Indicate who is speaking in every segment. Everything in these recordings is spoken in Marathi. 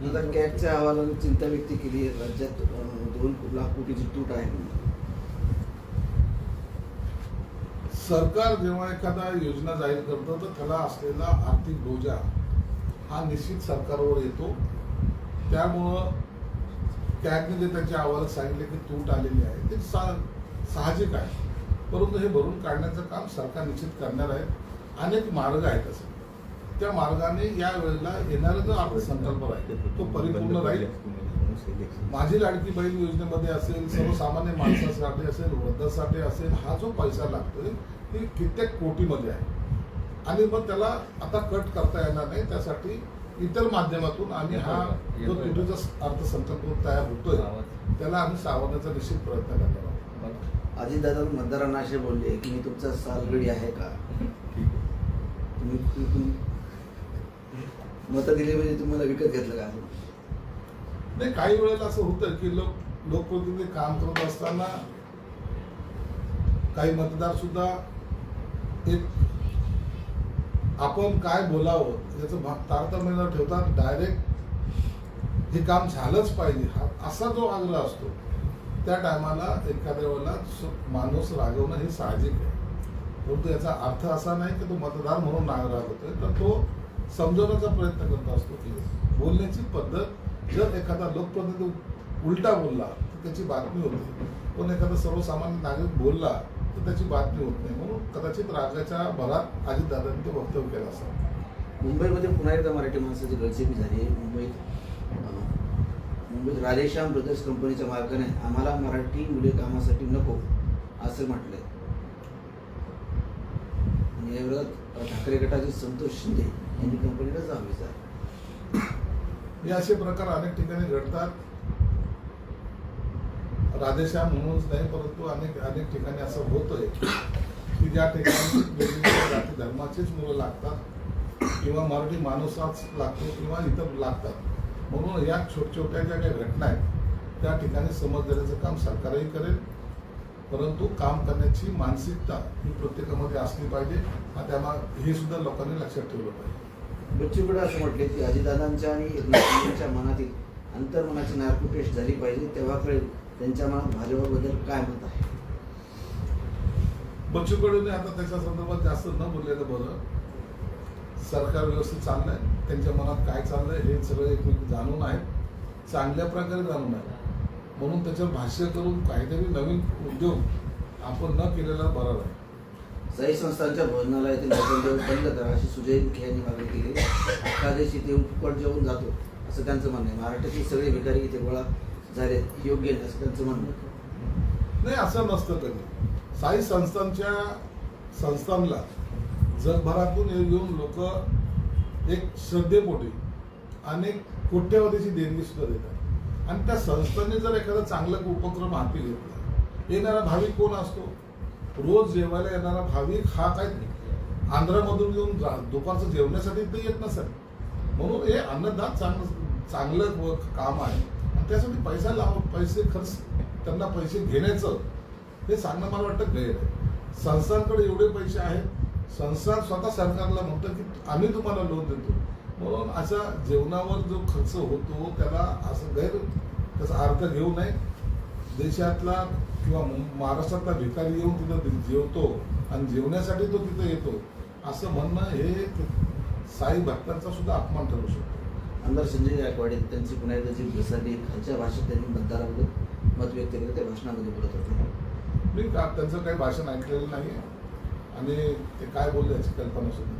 Speaker 1: आता कॅगच्या अहवालाने चिंता व्यक्त केली आहे. राज्यात 2 लाख कोटीची तूट आहे.
Speaker 2: सरकार जेव्हा एखादा योजना जाहीर करतो तर त्याला असलेला आर्थिक बोजा हा निश्चित सरकारवर येतो. त्यामुळं कॅगने जे त्यांच्या अहवालात सांगितले की तूट आलेली आहे ते साहजिक आहे. परंतु हे भरून काढण्याचं काम सरकार निश्चित करणार आहे. अनेक मार्ग आहेत असे. त्या मार्गाने या वेळेला येणारा जो अर्थसंकल्प आहे तो परिपूर्ण राहील. माझी लाडकी बहीण योजनेमध्ये असेल, सर्वसामान्य माणसासाठी असेल, वृद्धासाठी असेल, हा जो पैसा लागतोय ती कित्येक कोटीमध्ये आहे आणि मग त्याला आता कट करता येणार नाही. त्यासाठी इतर माध्यमातून आम्ही हा जो तुटीचा अर्थसंकल्प तयार होतोय त्याला आम्ही सावरण्याचा निश्चित प्रयत्न करणार आहोत.
Speaker 1: अजितदादा मतदारांना असे बोलले की मी तुमचा सालगडी आहे का? तुम्ही मतं दिली म्हणजे तुम्हाला विकत घेतलं का?
Speaker 2: नाही, काही वेळेला असं होतं की लोकप्रतिनिधी काम करत असताना काही मतदार सुद्धा एक आपण काय बोलावं याचं तारतम्य न ठेवता डायरेक्ट हे काम झालंच पाहिजे हा असा जो आग्रह असतो त्या टायमाला एखाद्या वेळेला माणूस रागवणं हे साहजिक आहे. परंतु याचा अर्थ असा नाही की तो मतदार म्हणून रागवतोय, तर तो समजवण्याचा प्रयत्न करत असतो की बोलण्याची पद्धत जर एखादा लोकप्रतिनिधी उलटा बोलला तर त्याची बातमी होते, पण एखादा सर्वसामान्य नागरिक बोलला तर त्याची बातमी होत नाही. म्हणून कदाचित रागाच्या भरात अजितदादांनी ते वक्तव्य केलं असावं.
Speaker 1: मुंबईमध्ये पुन्हा एकदा मराठी माणसाची गळचेपी झाली आहे. मुंबईत राधेश्याम ब्रदर्स कंपनीच्या मालकाने आम्हाला मराठी मुले कामासाठी नको असं म्हटलंय. आणि या विरोधात ठाकरे गटाचे संतोष शिंदे यांनी कंपनीला जाब विचारला.
Speaker 2: हे असे प्रकार अनेक ठिकाणी घडतात. राधेश्याम म्हणूनच नाही, परंतु अनेक ठिकाणी असं होतंय की ज्या ठिकाणी वेगवेगळ्या जाती धर्माचीच मुलं लागतात किंवा मराठी माणूसाच लागतो किंवा इतर लागतात. म्हणून या छोट्या ज्या काही घटना आहेत त्या ठिकाणी समज देण्याचं काम सरकारही करेल. परंतु काम करण्याची मानसिकता ही प्रत्येकामध्ये असली पाहिजे. त्यामुळे हे सुद्धा लोकांनी लक्षात ठेवलं पाहिजे.
Speaker 1: बच्चू कडू असं म्हटले की अजितदादांच्या आणि एकनाथ शिंदेच्या मनातील अंतर्मनाची नार्को टेस्ट झाली पाहिजे, तेव्हा कळेल त्यांच्या मनात भाजपबद्दल काय मत आहे.
Speaker 2: बच्चू कडूने आता त्याच्या संदर्भात जास्त न बोललेलं बरं. सरकार व्यवस्थित चाललंय, त्यांच्या मनात काय चाललंय हे सगळं एकमेक जाणून आहे, चांगल्या प्रकारे जाणून आहे. म्हणून त्याच्यावर भाष्य करून काहीतरी नवीन उद्योग आपण न केलेला बरा राहील.
Speaker 1: साई संस्थांच्या भोजनालयातील भोजन बंद करा अशी सुजय विखे यांनी मागणी केली. अख्खा देश इथे फुकट जेवून जातो असं त्यांचं म्हणणं आहे. महाराष्ट्रातील सगळे भिकारी इथे गोळा झाले, योग्य नाही असं त्यांचं म्हणणं आहे.
Speaker 2: नाही, असं नसतं कधी. साई संस्थांच्या संस्थांना जगभरातून येऊन लोक एक श्रद्धेपोटी अनेक कोट्यवधीची देणगी सुद्धा देतात आणि त्या संस्थांनी जर एखादा चांगला उपक्रम हाती घेतला, येणारा भाविक कोण असतो? रोज जेवायला येणारा भाविक हा काय आंध्रामधून येऊन दुपारचं जेवण्यासाठी ते येत नसेल. म्हणून हे अन्नदान चांगलं काम आहे आणि त्यासाठी पैसे खर्च त्यांना पैसे घेण्याचं हे सांगणं मला वाटतं गैर आहे. संस्थांकडे एवढे पैसे आहेत, संस्था स्वतः सरकारला म्हणतं की आम्ही तुम्हाला लोन देतो. म्हणून अशा जेवणावर जो खर्च होतो त्याला असं त्याचा अर्थ घेऊ नये. देशातला किंवा महाराष्ट्रातला भिकारी येऊन तिथं जेवतो आणि जेवण्यासाठी तो तिथं येतो असं म्हणणं हे साई भक्तांचा सुद्धा अपमान ठरू शकतो.
Speaker 1: आमदार संजय गायकवाड त्यांची पुन्हा एकदा जी घसरली, खालच्या भाषेत त्यांनी मतदाराबद्दल मत व्यक्त केलं, त्या भाषणामध्ये बोलत होते.
Speaker 2: मी त्यांचं काही भाषण ऐकलेलं नाही आणि ते काय बोलले याची कल्पना सुद्धा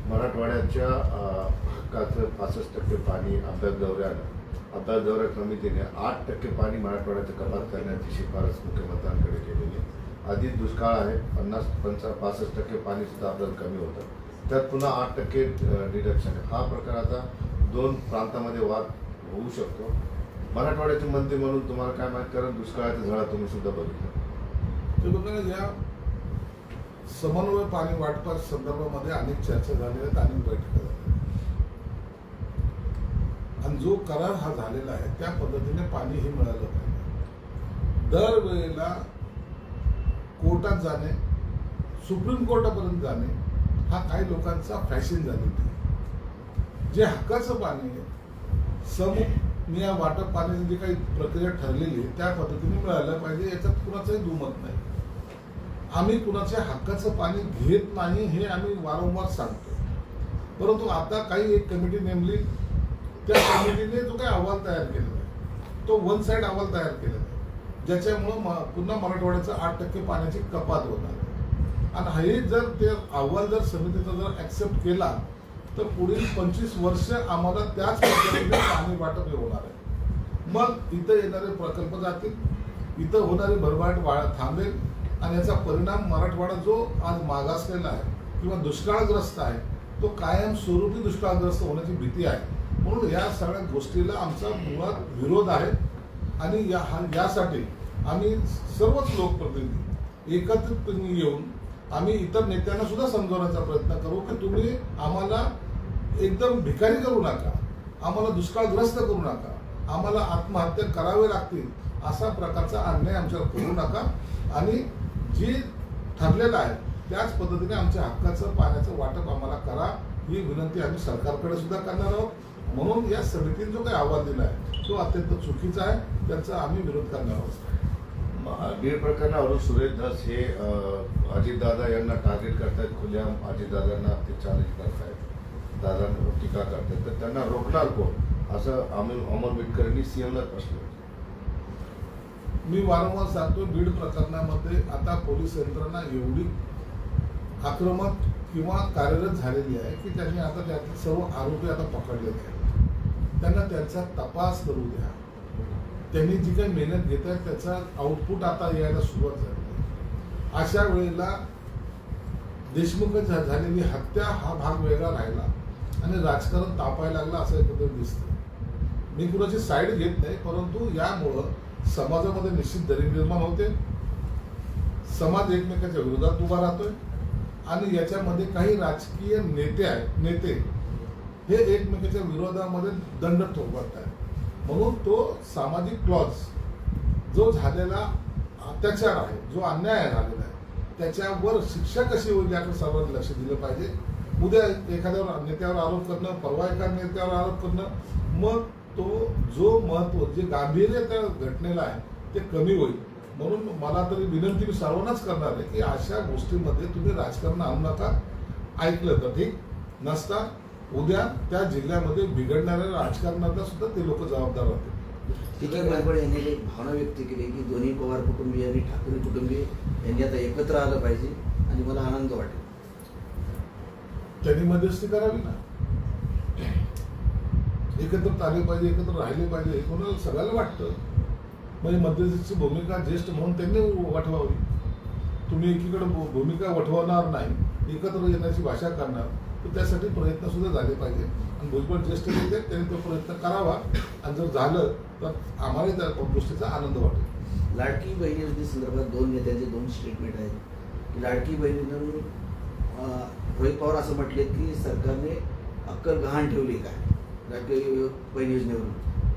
Speaker 3: मराठवाड्याच्या हक्काचं 65% पाणी अभ्यास दौऱ्या समितीने 8% पाणी मराठवाड्याचं कपात करण्याची शिफारस मुख्यमंत्र्यांकडे केलेली आहे. आधीच दुष्काळ आहे, 65% पाणी सुद्धा आपल्याला कमी होतं, त्यात पुन्हा 8% डिडक्शन आहे. हा प्रकार आता 2 प्रांतामध्ये वाद होऊ शकतो. मराठवाड्याचे मंत्री म्हणून तुम्हाला काय माहित, कारण दुष्काळाचा झळा तुम्ही सुद्धा बघितला.
Speaker 2: ते बघा, या समन्वय पाणी वाटपा संदर्भामध्ये अनेक चर्चा झालेल्या आहेत, अनेक बैठका झाल्या आणि जो करार हा झालेला आहे त्या पद्धतीने पाणी हे मिळालं पाहिजे. दरवेळेला कोर्टात जाणे, सुप्रीम कोर्टापर्यंत जाणे हा काही लोकांचा फॅशन झालेला आहे. जे हक्काचं पाणी समन्वय वाटप पाण्याची जी काही प्रक्रिया ठरलेली आहे त्या पद्धतीने मिळायला पाहिजे, याच्यात कुणाचंही दुमत नाही. आम्ही कुणाच्या हक्काचं पाणी घेत नाही हे आम्ही वारंवार सांगतो. परंतु आता काही एक कमिटी नेमली, त्या कमिटीने जो काही अहवाल तयार केलेला आहे तो वन साइड अहवाल तयार केलेला आहे, ज्याच्यामुळं पुन्हा मराठवाड्याचं 8% पाण्याची कपात होणार आहे. आणि हे जर ते अहवाल जर समितीचा जर ऍक्सेप्ट केला तर पुढील 25 वर्ष आम्हाला त्याच पद्धतीने पाणी वाटप हे होणार आहे. मग इथं येणारे प्रकल्प जातील, इथं होणारी भरभराट थांबेल आणि याचा परिणाम मराठवाडा जो आज मागासलेला आहे किंवा दुष्काळग्रस्त आहे तो कायमस्वरूपी दुष्काळग्रस्त होण्याची भीती आहे. म्हणून या सगळ्या गोष्टीला आमचा मुळात विरोध आहे आणि यासाठी आम्ही सर्वच लोकप्रतिनिधी एकत्रितपणे येऊन आम्ही इतर नेत्यांना सुद्धा समजवण्याचा प्रयत्न करू की तुम्ही आम्हाला एकदम भिकारी करू नका, आम्हाला दुष्काळग्रस्त करू नका, आम्हाला आत्महत्या करावे लागतील असा प्रकारचा अन्याय आमच्यावर करू नका आणि जे ठरलेलं आहे त्याच पद्धतीने आमच्या हक्काचं पाण्याचं वाटप आम्हाला करा ही विनंती आम्ही सरकारकडे सुद्धा करणार आहोत. म्हणून या समितीने जो काही अहवाल दिला आहे तो अत्यंत चुकीचा आहे, त्याचा आम्ही विरोध करणार आहोत.
Speaker 3: बीड प्रकरणावरून सुरेश धस हे अजितदादा यांना टार्गेट करतायत, खुलेआम अजितदादांना ते चॅलेंज करतायत, दादांवर टीका करतायत, तर त्यांना रोखणार कोण असं अमोल मिटकरांनी सीएमला प्रश्न विचारला.
Speaker 2: मी वारंवार सांगतो, बीड प्रकरणामध्ये आता पोलीस यंत्रणा एवढी आक्रमक किंवा कार्यरत झालेली आहे की त्यांनी आता त्यातले सर्व आरोपी आता पकडलेले आहेत. त्यांना त्यांचा तपास करू द्या. त्यांनी जी काही मेहनत घेत आहेत त्याचा आउटपुट आता यायला सुरुवात झाली. अशा वेळेला देशमुख झालेली हत्या हा भाग वेगळा राहिला आणि राजकारण तापायला लागला असं एकत्र दिसतं. मी कुणाची साईड घेत नाही, परंतु यामुळं समाजामध्ये निश्चित दरी निर्माण होते, समाज एकमेकांच्या विरोधात उभा राहतोय आणि याच्यामध्ये काही राजकीय नेते हे एकमेकांच्या विरोधामध्ये दंड ठोकवत आहेत. म्हणून तो सामाजिक क्लॉज जो झालेला अत्याचार आहे, जो अन्याय झालेला आहे त्याच्यावर शिक्षा कशी होईल याकडे सर्वांनी लक्ष दिलं पाहिजे. उद्या एखाद्यावर नेत्यावर आरोप करणं, परवा एका नेत्यावर आरोप करणं, मग तो जो महत्व जे गांभीर्य त्या घटनेला आहे ते कमी होईल. म्हणून मला तरी विनंती मी सर्वांनाच करणार आहे की अशा गोष्टींमध्ये तुम्ही राजकारण आणू नका. ऐकलं तर ठीक, नसता उद्या त्या जिल्ह्यामध्ये बिघडणाऱ्या राजकारणाला सुद्धा ते लोक जबाबदार राहतील.
Speaker 1: तिथे गायकवाड यांनी एक भावना व्यक्त केली की दोन्ही पवार कुटुंबीय आणि ठाकरे कुटुंबीय यांनी आता एकत्र आलं पाहिजे आणि मला आनंद वाटेल.
Speaker 2: त्यांनी मध्यस्थी करावी ना, एकत्र आले पाहिजे, एकत्र राहिले पाहिजे हे कोणाला सगळ्याला वाटतं. म्हणजे मध्यस्थीची भूमिका ज्येष्ठ म्हणून त्यांनी वठवावी. तुम्ही एकीकडे भूमिका वठवणार नाही, एकत्र येण्याची भाषा करणार, तर त्यासाठी प्रयत्न सुद्धा झाले पाहिजे आणि भुजबळ ज्येष्ठ नेते त्यांनी तो प्रयत्न करावा आणि जर झालं तर आम्हाला त्या गोष्टीचा आनंद वाटेल.
Speaker 1: लाडकी बहिणी योजनेसंदर्भात दोन नेत्यांचे दोन स्टेटमेंट आहेत की लाडकी बहिणीनं रोहित पवार असं म्हटले की सरकारने अक्कल गहाण ठेवली काय लाडकी बहीण योजनेवरून,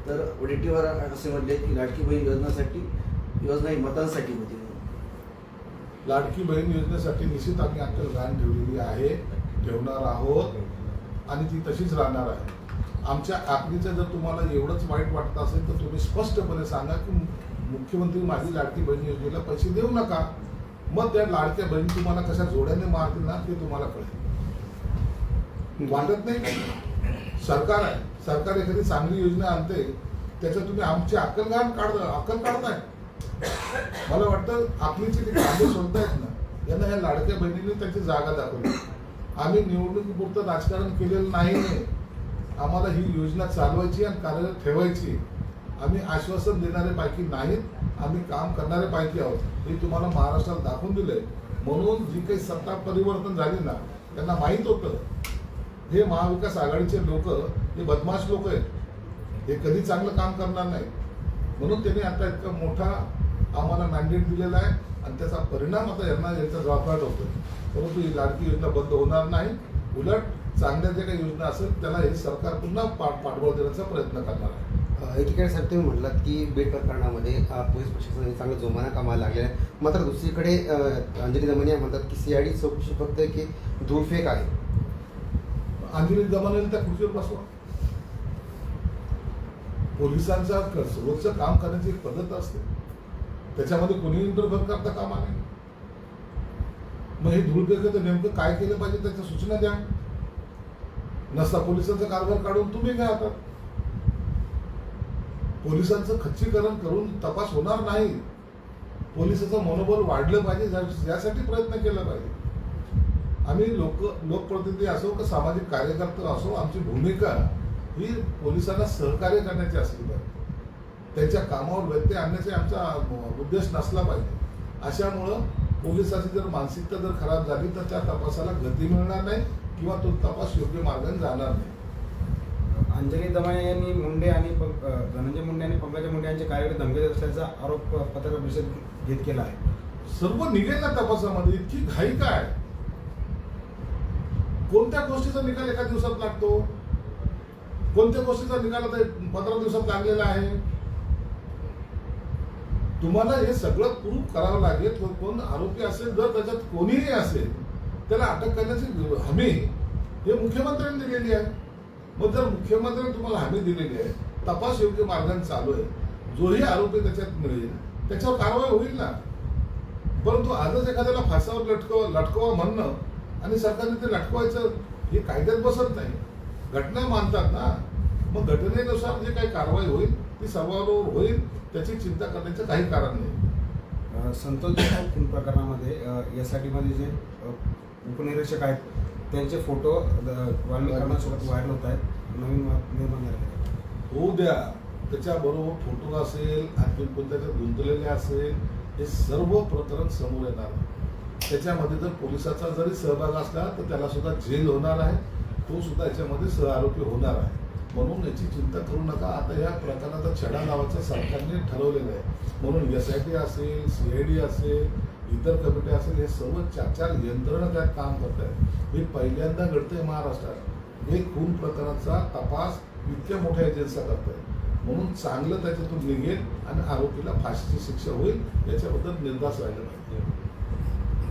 Speaker 1: तर वडेट्टीवार असे म्हटले की लाडकी बहीण योजना ही मतांसाठी होती.
Speaker 2: लाडकी बहीण योजनेसाठी निश्चित आम्ही अक्कल गहाण ठेवलेली आहे, ठेवणार आहोत आणि ती तशीच राहणार आहे. आमच्या आखणीचं जर तुम्हाला एवढंच वाईट वाटत असेल तर तुम्ही स्पष्टपणे सांगा की मुख्यमंत्री माझी लाडकी बहीण योजनेला पैसे देऊ नका. मग त्या लाडक्या बहिणी तुम्हाला कशा जोड्याने मारतील ना ते तुम्हाला कळेल. वाटत नाही, सरकार आहे, सरकार एखादी चांगली योजना आणते त्याच्यात तुम्ही आमची अक्कल काढताय. मला वाटतं आपलीची ते कांदे शोधतायत ना, यांना ह्या लाडक्या बहिणीने त्यांची जागा दाखवली. आम्ही निवडणुकीपुरतं राजकारण केलेलं नाही, आम्हाला ही योजना चालवायची आणि कार्यरत ठेवायची. आम्ही आश्वासन देणारे पैकी नाहीत, आम्ही काम करणारे पैकी आहोत. हे तुम्हाला महाराष्ट्रात दाखवून दिलंय. म्हणून जी काही सत्ता परिवर्तन झाली ना त्यांना माहीत होतं हे महाविकास आघाडीचे लोक हे बदमाश लोक आहेत, हे कधी चांगलं काम करणार नाही. म्हणून त्यांनी आता इतका मोठा आम्हाला मॅन्डेट दिलेला आहे आणि त्याचा परिणाम आता यांना याचा जबाबदार होतो. परंतु ही लाडकी योजना बंद होणार नाही, उलट चांगल्या ज्या काही योजना असेल त्याला हे सरकार पुन्हा पाठबळ देण्याचा प्रयत्न करणार आहे.
Speaker 4: एकीकडे साहेब तुम्ही म्हटलात की बेट प्रकरणामध्ये पोलीस प्रशासनाने चांगलं जोमाना कामाला लागलेलं आहे. मात्र दुसरीकडे अंजली दमनिया म्हणतात की CID चौकशी फक्त की धूळफेक आहे.
Speaker 2: अंजली दमानेला त्या खुर्चीवर बसवा. पोलिसांचा रोजचं काम करण्याची एक पद्धत असते, त्याच्यामध्ये कोणी इंटरफेअर करता कामा नये. मग हे धूळफेक नेमकं काय केलं पाहिजे त्याच्या सूचना द्या. नसता पोलिसांचा कारभार काढून तुम्ही घ्या. आता पोलिसांचं खच्चीकरण करून तपास होणार नाही. पोलिसाचं मनोबल वाढलं पाहिजे, यासाठी प्रयत्न केला पाहिजे. आम्ही लोकप्रतिनिधी असो का सामाजिक कार्यकर्ते असो, आमची भूमिका ही पोलिसांना सहकार्य करण्याची असली पाहिजे. त्यांच्या कामावर व्यत्यय आणण्याचा आमचा उद्देश नसला पाहिजे. अशामुळं पोलिसाची जर मानसिकता जर खराब झाली तर त्या तपासाला गती मिळणार नाही किंवा तो तपास योग्य मार्गाने जाणार नाही.
Speaker 5: अंजली दमाने यांनी मुंडे आणि धनंजय मुंडे आणि पंकजा मुंडे यांचे कार्यकर्ते धमकी देत असल्याचा आरोप पत्रकार परिषद घेत केला आहे.
Speaker 2: सर्व निघेल ना तपासामध्ये. इतकी घाई काय? कोणत्या गोष्टीचा निकाल एका दिवसात लागतो? कोणत्या गोष्टीचा निकाल आता 15 दिवसात लागलेला आहे? तुम्हाला हे सगळं प्रूफ करावं लागेल. कोण आरोपी असेल, जर त्याच्यात कोणीही असेल त्याला अटक करण्याची हमी हे मुख्यमंत्र्यांनी दिलेली आहे. मग जर मुख्यमंत्र्यांनी तुम्हाला हमी दिलेली आहे, तपास योग्य मार्गाने चालू आहे, जोही आरोपी त्याच्यात मिळेल त्याच्यावर कारवाई होईल ना. परंतु आजच एखाद्याला फासावर लटकवा म्हणणं आणि सरकारने ते लटकवायचं हे कायद्यात बसत नाही. घटना मानतात ना, मग घटनेनुसार जे काही कारवाई होईल ती सर्वांवर होईल, त्याची चिंता करण्याचं काही कारण नाही.
Speaker 5: संतोष देशमुख खून प्रकरणामध्ये SIT मध्ये जे उपनिरीक्षक आहेत त्यांचे फोटो वाल्मीकरणासोबत व्हायरल होत आहेत. नवीन निर्माण झाले
Speaker 2: होऊ द्या. त्याच्याबरोबर फोटो असेल, आणखी कोणत्याच्या गुंतलेले असेल, हे सर्व प्रकरण समोर येणार आहे. त्याच्यामध्ये जर पोलिसाचा जरी सहभाग असला तर त्याला सुद्धा जेल होणार आहे, तो सुद्धा याच्यामध्ये सहआरोपी होणार आहे. म्हणून याची चिंता करू नका. आता या प्रकरणाचा छडा लावायचं सरकारने ठरवलेलं आहे. म्हणून SIT असेल, CID असेल, इतर कमिटी असेल, हे सर्व 4 यंत्रणा त्यात काम करत आहेत. हे पहिल्यांदा घडतंय महाराष्ट्रात. एक खून प्रकरणाचा तपास इतक्या मोठ्या एजन्स्या करत आहेत. म्हणून चांगलं त्याच्यातून निघेल आणि आरोपीला फाशीची शिक्षा होईल, याच्याबद्दल निर्धास्त राहिलं पाहिजे.